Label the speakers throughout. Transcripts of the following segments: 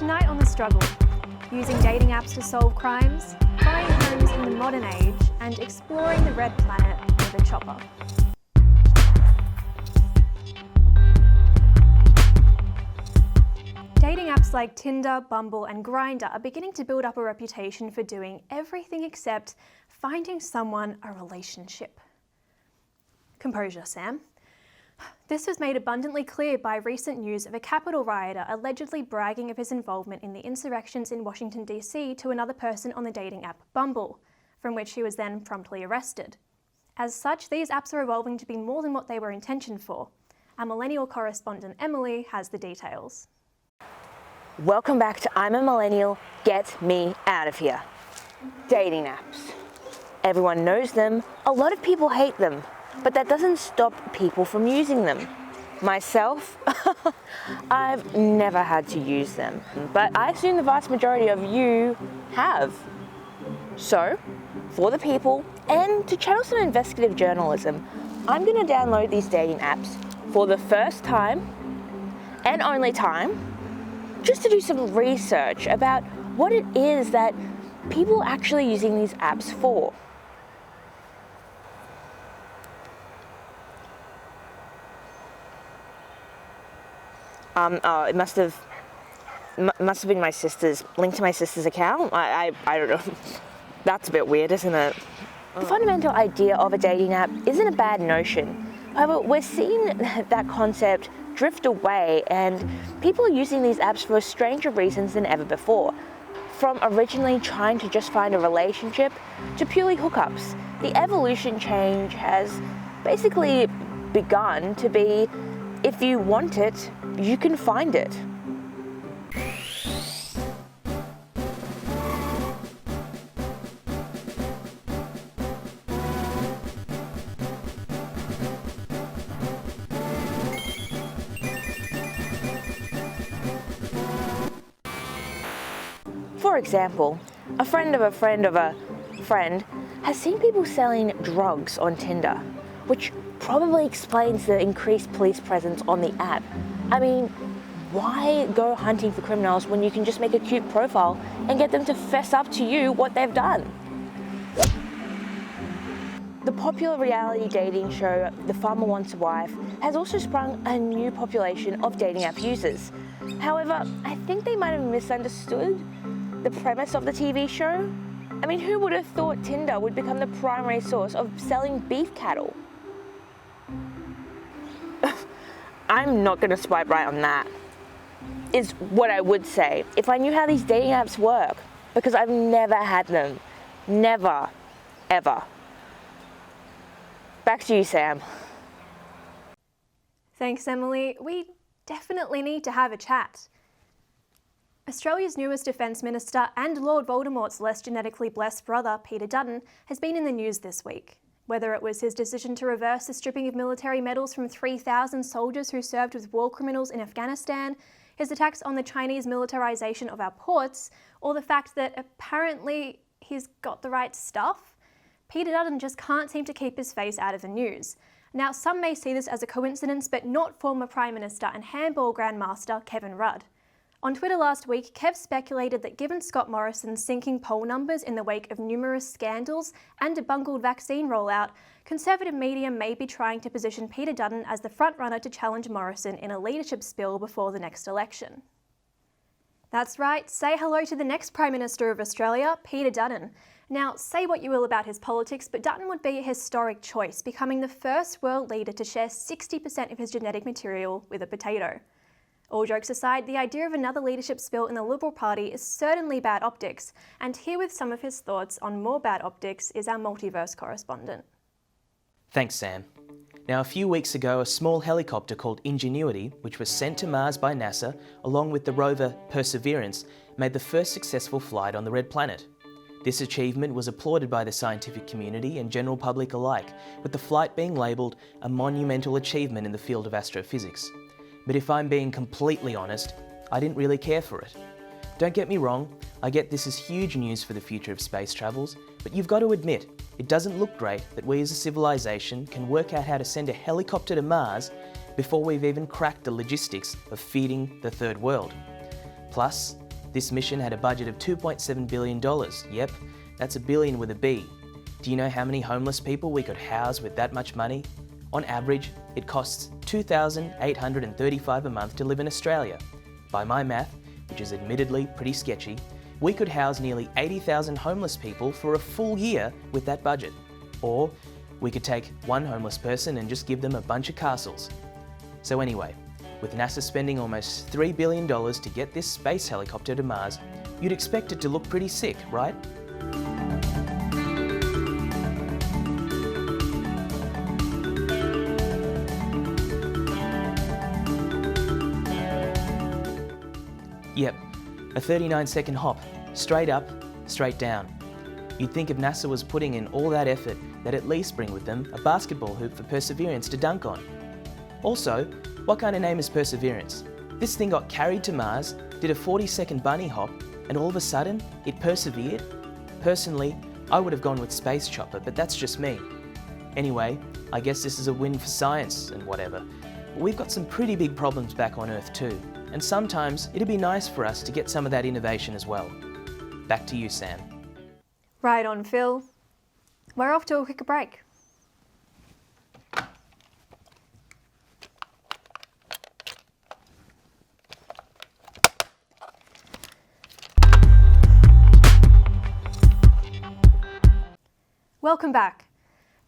Speaker 1: Tonight on The Struggle, using dating apps to solve crimes, buying homes in the modern age, and exploring the red planet with a chopper. Dating apps like Tinder, Bumble and Grindr are beginning to build up a reputation for doing everything except finding someone a relationship. Composure, Sam. This was made abundantly clear by recent news of a Capitol rioter allegedly bragging of his involvement in the insurrections in Washington, D.C. to another person on the dating app Bumble, from which he was then promptly arrested. As such, these apps are evolving to be more than what they were intentioned for. Our millennial correspondent Emily has the details.
Speaker 2: Welcome back to I'm a Millennial, Get Me Out of Here. Dating apps. Everyone knows them, a lot of people hate them, but that doesn't stop people from using them. Myself, I've never had to use them, but I assume the vast majority of you have. So, for the people, and to channel some investigative journalism, I'm going to download these dating apps for the first time and only time, just to do some research about what it is that people are actually using these apps for. It must have been my sister's, linked to my sister's account. I don't know. That's a bit weird, isn't it? The fundamental idea of a dating app isn't a bad notion. However, we're seeing that concept drift away, and people are using these apps for stranger reasons than ever before. From originally trying to just find a relationship to purely hookups, the evolution change has basically begun to be, if you want it, you can find it. For example, a friend of a friend of a friend has seen people selling drugs on Tinder, which probably explains the increased police presence on the app. I mean, why go hunting for criminals when you can just make a cute profile and get them to fess up to you what they've done? The popular reality dating show The Farmer Wants a Wife has also sprung a new population of dating app users. However, I think they might have misunderstood the premise of the TV show. I mean, who would have thought Tinder would become the primary source of selling beef cattle? I'm not going to swipe right on that, is what I would say if I knew how these dating apps work, because I've never had them. Never, ever. Back to you, Sam.
Speaker 1: Thanks, Emily. We definitely need to have a chat. Australia's newest Defence Minister and Lord Voldemort's less genetically blessed brother, Peter Dutton, has been in the news this week. Whether it was his decision to reverse the stripping of military medals from 3,000 soldiers who served with war criminals in Afghanistan, his attacks on the Chinese militarisation of our ports, or the fact that apparently he's got the right stuff, Peter Dutton just can't seem to keep his face out of the news. Now, some may see this as a coincidence, but not former Prime Minister and handball grandmaster Kevin Rudd. On Twitter last week, Kev speculated that given Scott Morrison's sinking poll numbers in the wake of numerous scandals and a bungled vaccine rollout, Conservative media may be trying to position Peter Dutton as the frontrunner to challenge Morrison in a leadership spill before the next election. That's right, say hello to the next Prime Minister of Australia, Peter Dutton. Now, say what you will about his politics, but Dutton would be a historic choice, becoming the first world leader to share 60% of his genetic material with a potato. All jokes aside, the idea of another leadership spill in the Liberal Party is certainly bad optics, and here with some of his thoughts on more bad optics is our multiverse correspondent.
Speaker 3: Thanks, Sam. Now, a few weeks ago, a small helicopter called Ingenuity, which was sent to Mars by NASA, along with the rover Perseverance, made the first successful flight on the Red Planet. This achievement was applauded by the scientific community and general public alike, with the flight being labelled a monumental achievement in the field of astrophysics. But if I'm being completely honest, I didn't really care for it. Don't get me wrong, I get this is huge news for the future of space travels, but you've got to admit, it doesn't look great that we as a civilization can work out how to send a helicopter to Mars before we've even cracked the logistics of feeding the third world. Plus, This mission had a budget of $2.7 billion. Yep, that's a billion with a B. Do you know how many homeless people we could house with that much money? On average, it costs $2,835 a month to live in Australia. By my math, which is admittedly pretty sketchy, we could house nearly 80,000 homeless people for a full year with that budget. Or we could take one homeless person and just give them a bunch of castles. So anyway, with NASA spending almost $3 billion to get this space helicopter to Mars, you'd expect it to look pretty sick, right? Yep, a 39-second hop, straight up, straight down. You'd think if NASA was putting in all that effort, they'd at least bring with them a basketball hoop for Perseverance to dunk on. Also, what kind of name is Perseverance? This thing got carried to Mars, did a 40-second bunny hop, and all of a sudden, it persevered? Personally, I would have gone with Space Chopper, but that's just me. Anyway, I guess this is a win for science and whatever. But we've got some pretty big problems back on Earth too, and sometimes it'd be nice for us to get some of that innovation as well. Back to you, Sam.
Speaker 1: Right on, Phil. We're off to a quick break. Welcome back.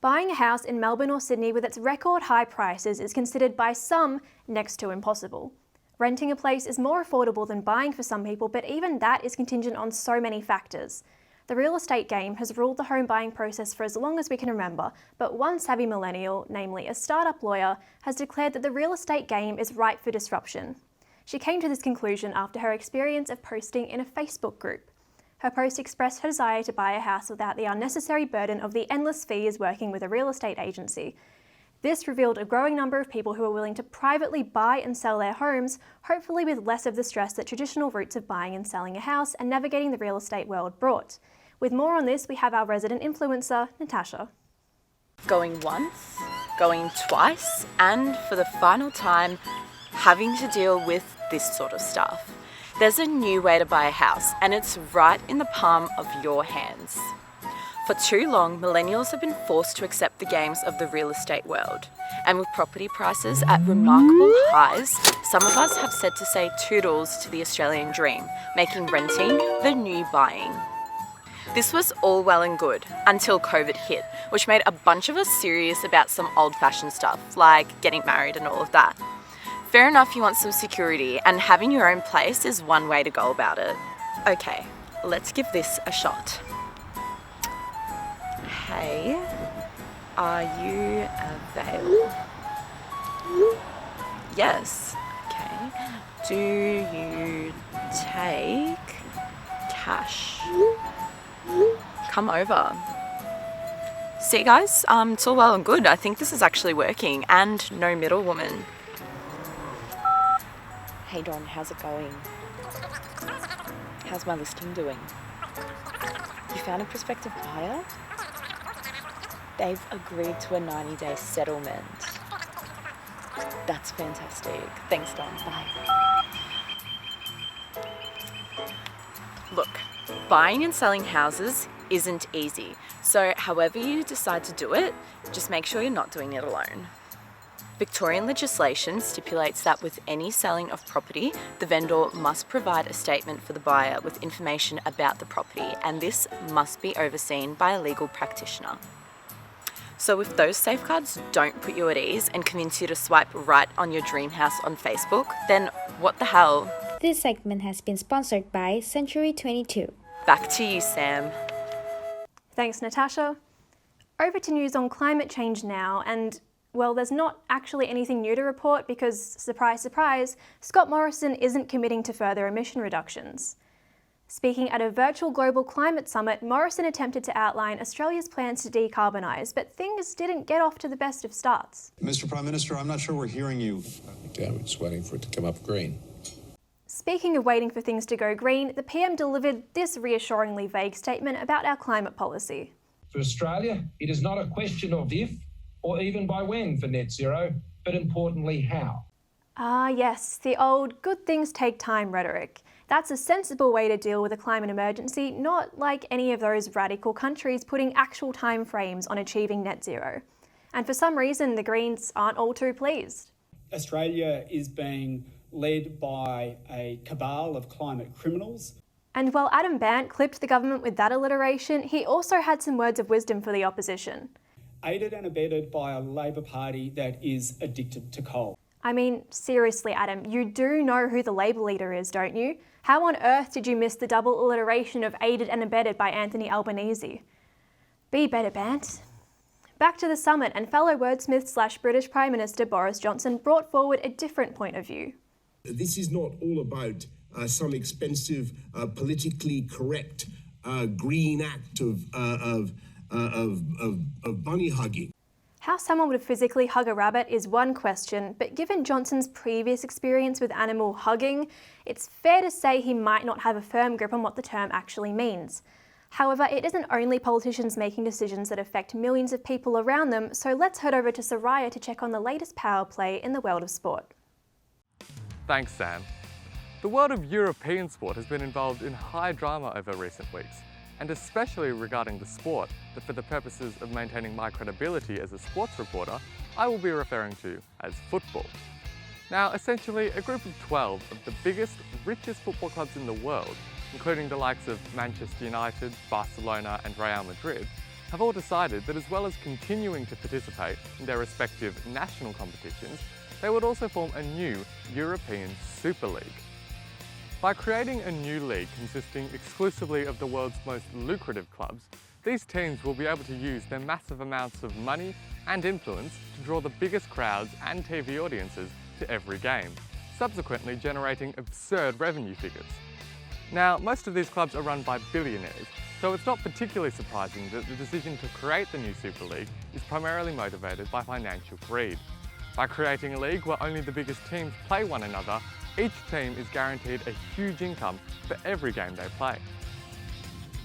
Speaker 1: Buying a house in Melbourne or Sydney with its record high prices is considered by some next to impossible. Renting a place is more affordable than buying for some people, but even that is contingent on so many factors. The real estate game has ruled the home buying process for as long as we can remember, but one savvy millennial, namely a startup lawyer, has declared that the real estate game is ripe for disruption. She came to this conclusion after her experience of posting in a Facebook group. Her post expressed her desire to buy a house without the unnecessary burden of the endless fees working with a real estate agency. This revealed a growing number of people who are willing to privately buy and sell their homes, hopefully with less of the stress that traditional routes of buying and selling a house and navigating the real estate world brought. With more on this, we have our resident influencer, Natasha.
Speaker 4: Going once, going twice, and for the final time, having to deal with this sort of stuff. There's a new way to buy a house, and it's right in the palm of your hands. For too long, millennials have been forced to accept the games of the real estate world. And with property prices at remarkable highs, some of us have said to say toodles to the Australian dream, making renting the new buying. This was all well and good until COVID hit, which made a bunch of us serious about some old-fashioned stuff, like getting married and all of that. Fair enough, you want some security, and having your own place is one way to go about it. Okay, let's give this a shot. Hey, are you available? Yes. Okay. Do you take cash? Come over. See, guys, it's all well and good. I think this is actually working, and no middlewoman. Hey Don, how's it going? How's my listing doing? You found a prospective buyer? They've agreed to a 90-day settlement. That's fantastic. Thanks, Don. Bye. Look, buying and selling houses isn't easy. So however you decide to do it, just make sure you're not doing it alone. Victorian legislation stipulates that with any selling of property, the vendor must provide a statement for the buyer with information about the property, and this must be overseen by a legal practitioner. So if those safeguards don't put you at ease and convince you to swipe right on your dream house on Facebook, then what the hell?
Speaker 5: This segment has been sponsored by Century 22.
Speaker 4: Back to you, Sam.
Speaker 1: Thanks, Natasha. Over to news on climate change now, and well, there's not actually anything new to report because, surprise, surprise, Scott Morrison isn't committing to further emission reductions. Speaking at a virtual global climate summit, Morrison attempted to outline Australia's plans to decarbonise, but things didn't get off to the best of starts.
Speaker 6: Mr. Prime Minister, I'm not sure we're hearing you.
Speaker 7: Okay, I'm just waiting for it to come up green.
Speaker 1: Speaking of waiting for things to go green, the PM delivered this reassuringly vague statement about our climate policy.
Speaker 8: For Australia, it is not a question of if or even by when for net zero, but importantly how.
Speaker 1: Ah yes, the old good things take time rhetoric. That's a sensible way to deal with a climate emergency, not like any of those radical countries putting actual time frames on achieving net zero. And for some reason, the Greens aren't all too pleased.
Speaker 9: Australia is being led by a cabal of climate criminals.
Speaker 1: And while Adam Bandt clipped the government with that alliteration, he also had some words of wisdom for the opposition.
Speaker 9: Aided and abetted by a Labor Party that is addicted to coal.
Speaker 1: I mean, seriously, Adam, you do know who the Labor leader is, don't you? How on earth did you miss the double alliteration of aided and abetted by Anthony Albanese? Be better, Bandt. Back to the summit, and fellow wordsmith / British Prime Minister Boris Johnson brought forward a different point of view.
Speaker 10: This is not all about some expensive, politically correct green act of bunny hugging.
Speaker 1: How someone would physically hug a rabbit is one question, but given Johnson's previous experience with animal hugging, it's fair to say he might not have a firm grip on what the term actually means. However, it isn't only politicians making decisions that affect millions of people around them, so let's head over to Soraya to check on the latest power play in the world of sport.
Speaker 11: Thanks, Sam. The world of European sport has been involved in high drama over recent weeks, and especially regarding the sport that, for the purposes of maintaining my credibility as a sports reporter, I will be referring to as football. Now, essentially, a group of 12 of the biggest, richest football clubs in the world, including the likes of Manchester United, Barcelona and Real Madrid, have all decided that as well as continuing to participate in their respective national competitions, they would also form a new European Super League. By creating a new league consisting exclusively of the world's most lucrative clubs, these teams will be able to use their massive amounts of money and influence to draw the biggest crowds and TV audiences to every game, subsequently generating absurd revenue figures. Now, most of these clubs are run by billionaires, so it's not particularly surprising that the decision to create the new Super League is primarily motivated by financial greed. By creating a league where only the biggest teams play one another, each team is guaranteed a huge income for every game they play.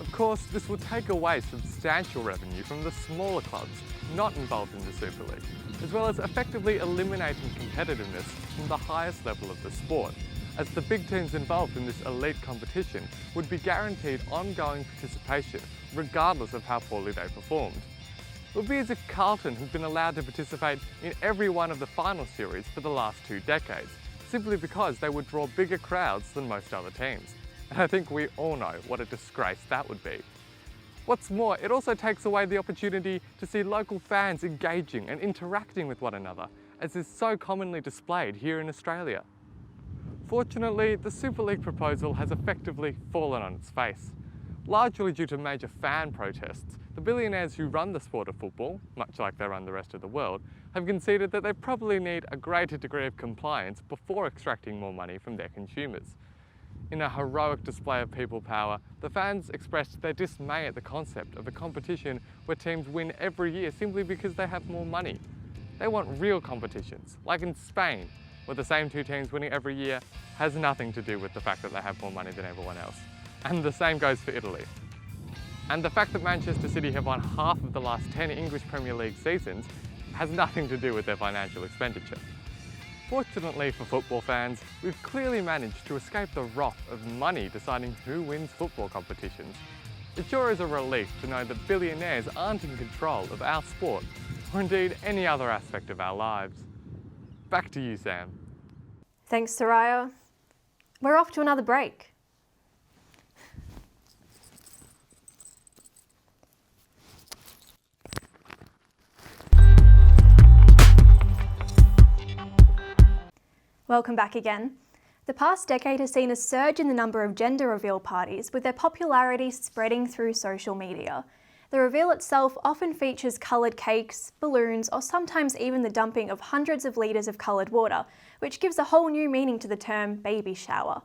Speaker 11: Of course, this will take away substantial revenue from the smaller clubs not involved in the Super League, as well as effectively eliminating competitiveness from the highest level of the sport, as the big teams involved in this elite competition would be guaranteed ongoing participation regardless of how poorly they performed. It would be as if Carlton had been allowed to participate in every one of the final series for the last 2 decades, simply because they would draw bigger crowds than most other teams. And I think we all know what a disgrace that would be. What's more, it also takes away the opportunity to see local fans engaging and interacting with one another, as is so commonly displayed here in Australia. Fortunately, the Super League proposal has effectively fallen on its face. Largely due to major fan protests, the billionaires who run the sport of football, much like they run the rest of the world, have conceded that they probably need a greater degree of compliance before extracting more money from their consumers. In a heroic display of people power, the fans expressed their dismay at the concept of a competition where teams win every year simply because they have more money. They want real competitions, like in Spain, where the same 2 teams winning every year has nothing to do with the fact that they have more money than everyone else. And the same goes for Italy. And the fact that Manchester City have won half of the last 10 English Premier League seasons has nothing to do with their financial expenditure. Fortunately for football fans, we've clearly managed to escape the wrath of money deciding who wins football competitions. It sure is a relief to know that billionaires aren't in control of our sport, or indeed any other aspect of our lives. Back to you, Sam.
Speaker 1: Thanks, Soraya. We're off to another break. Welcome back again. The past decade has seen a surge in the number of gender reveal parties, with their popularity spreading through social media. The reveal itself often features coloured cakes, balloons, or sometimes even the dumping of hundreds of litres of coloured water, which gives a whole new meaning to the term baby shower.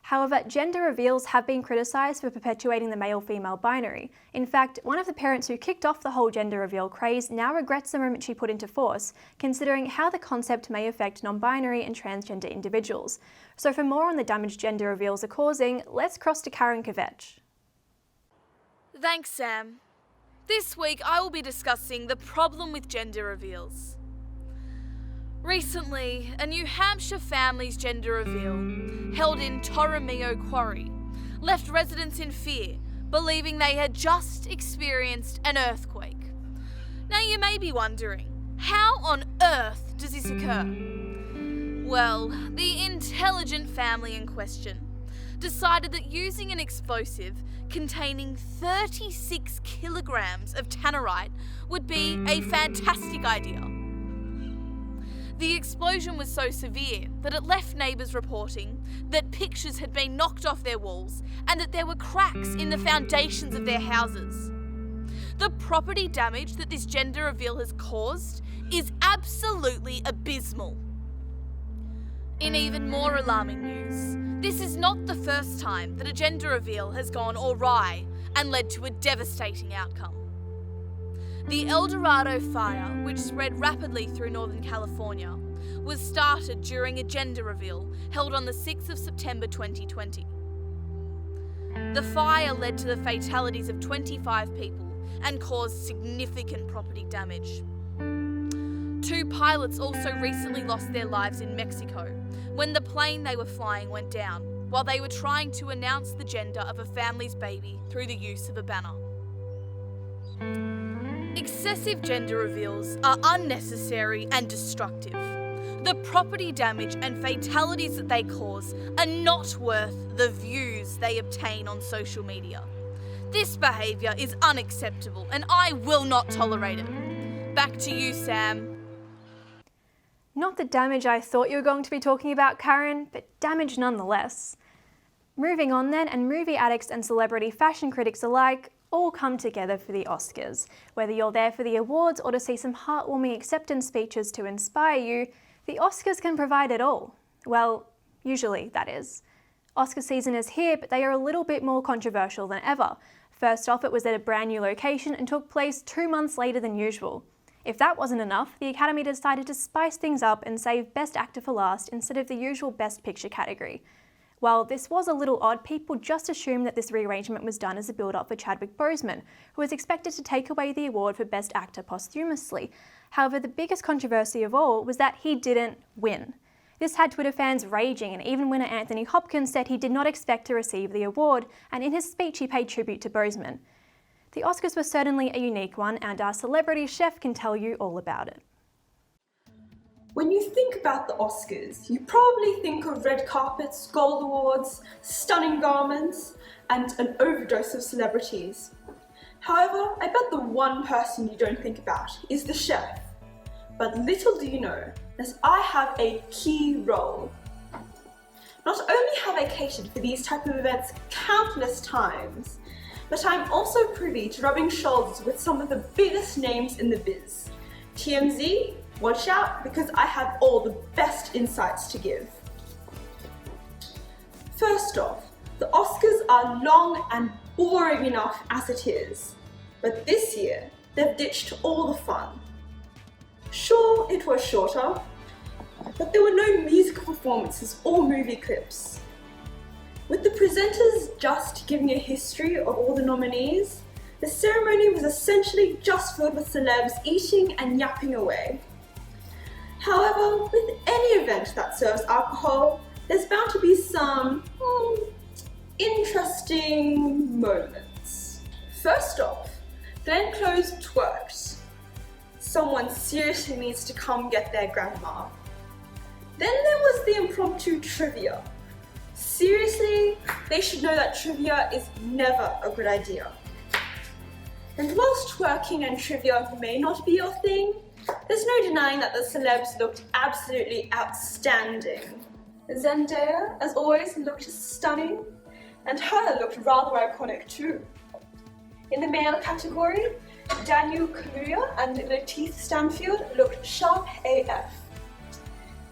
Speaker 1: However, gender reveals have been criticised for perpetuating the male-female binary. In fact, one of the parents who kicked off the whole gender reveal craze now regrets the moment she put into force, considering how the concept may affect non-binary and transgender individuals. So for more on the damage gender reveals are causing, let's cross to Karen Kvetch.
Speaker 12: Thanks, Sam. This week I will be discussing the problem with gender reveals. Recently, a New Hampshire family's gender reveal, held in Torromeo Quarry, left residents in fear, believing they had just experienced an earthquake. Now you may be wondering, how on earth does this occur? Well, the intelligent family in question decided that using an explosive containing 36 kilograms of tannerite would be a fantastic idea. The explosion was so severe that it left neighbours reporting that pictures had been knocked off their walls and that there were cracks in the foundations of their houses. The property damage that this gender reveal has caused is absolutely abysmal. In even more alarming news, this is not the first time that a gender reveal has gone awry and led to a devastating outcome. The El Dorado fire, which spread rapidly through Northern California, was started during a gender reveal held on the 6th of September 2020. The fire led to the fatalities of 25 people and caused significant property damage. 2 pilots also recently lost their lives in Mexico when the plane they were flying went down while they were trying to announce the gender of a family's baby through the use of a banner. Excessive gender reveals are unnecessary and destructive. The property damage and fatalities that they cause are not worth the views they obtain on social media. This behaviour is unacceptable and I will not tolerate it. Back to you, Sam.
Speaker 1: Not the damage I thought you were going to be talking about, Karen, but damage nonetheless. Moving on then, and movie addicts and celebrity fashion critics alike all come together for the Oscars. Whether you're there for the awards or to see some heartwarming acceptance speeches to inspire you, the Oscars can provide it all. Well, usually, that is. Oscar season is here, but they are a little bit more controversial than ever. First off, it was at a brand new location and took place 2 months later than usual. If that wasn't enough, the Academy decided to spice things up and save Best Actor for last instead of the usual Best Picture category. While this was a little odd, people just assumed that this rearrangement was done as a build-up for Chadwick Boseman, who was expected to take away the award for Best Actor posthumously. However, the biggest controversy of all was that he didn't win. This had Twitter fans raging, and even winner Anthony Hopkins said he did not expect to receive the award, and in his speech he paid tribute to Boseman. The Oscars were certainly a unique one, and our celebrity chef can tell you all about it.
Speaker 13: When you think about the Oscars, you probably think of red carpets, gold awards, stunning garments, and an overdose of celebrities. However, I bet the one person you don't think about is the chef. But little do you know that I have a key role. Not only have I catered for these type of events countless times, but I'm also privy to rubbing shoulders with some of the biggest names in the biz. TMZ, watch out, because I have all the best insights to give. First off, the Oscars are long and boring enough as it is, but this year they've ditched all the fun. Sure, it was shorter, but there were no musical performances or movie clips. With the presenters just giving a history of all the nominees, the ceremony was essentially just filled with celebs eating and yapping away. However, with any event that serves alcohol, there's bound to be some interesting moments. First off, Glenn Close twerked. Someone seriously needs to come get their grandma. Then there was the impromptu trivia. Seriously, they should know that trivia is never a good idea. And whilst twerking and trivia may not be your thing, there's no denying that the celebs looked absolutely outstanding. Zendaya, as always, looked stunning, and her looked rather iconic too. In the male category, Daniel Kaluuya and Lakeith Stanfield looked sharp AF.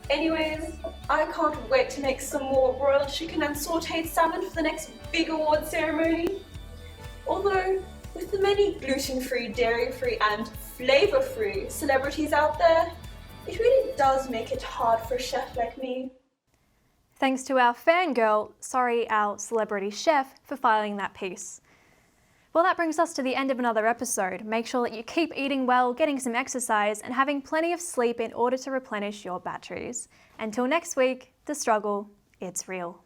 Speaker 13: Anyways, I can't wait to make some more broiled chicken and sautéed salmon for the next big award ceremony. Although, with the many gluten-free, dairy-free and flavour-free celebrities out there, it really does make it hard for a chef like me.
Speaker 1: Thanks to our fangirl, our celebrity chef, for filing that piece. Well, that brings us to the end of another episode. Make sure that you keep eating well, getting some exercise, and having plenty of sleep in order to replenish your batteries. Until next week, the struggle, it's real.